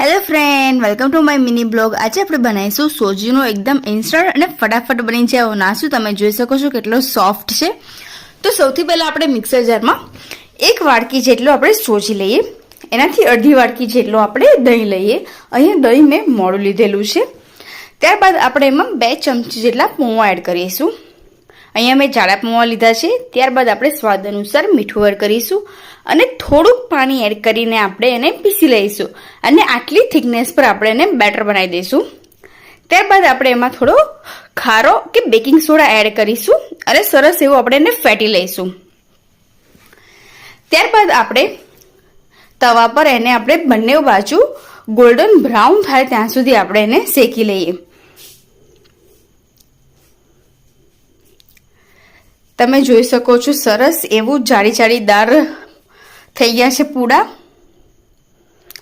Hello friend, welcome to my mini blog. આજે આપણે બનાવીશું સોજીનું એકદમ ઇન્સ્ટન્ટ અને ફટાફટ બની જાય એવો નાસ્તો. તમે જોઈ શકો છો કેટલો સોફ્ટ છે. તો સૌથી પહેલાં આપણે મિક્સર જારમાં 1 વાટકી જેટલો આપણે સોજી લઈએ. એનાથી અડધી વાટકી જેટલો આપણે દહીં લઈએ. અહીંયા દહીં મેં મોડું લીધેલું છે. ત્યારબાદ આપણે એમાં 2 ચમચી જેટલા પૌવા એડ કરીશું. અહીંયા મેં જાડા પૌવા લીધા છે. ત્યારબાદ આપણે સ્વાદ અનુસાર મીઠું એડ કરીશું અને થોડુંક પાણી એડ કરીને આપણે એને પીસી લઈશું અને આટલી થિકનેસ પર આપણે એને બેટર બનાવી દઈશું. ત્યારબાદ આપણે એમાં થોડો ખારો કે બેકિંગ સોડા એડ કરીશું અને સરસ એવું આપણે એને ફેટી લઈશું. ત્યારબાદ આપણે તવા પર એને આપણે બંને બાજુ ગોલ્ડન બ્રાઉન થાય ત્યાં સુધી આપણે એને શેકી લઈએ. તમે જોઈ શકો છો સરસ એવું જાડીદાર થઈ ગયા છે પૂડા.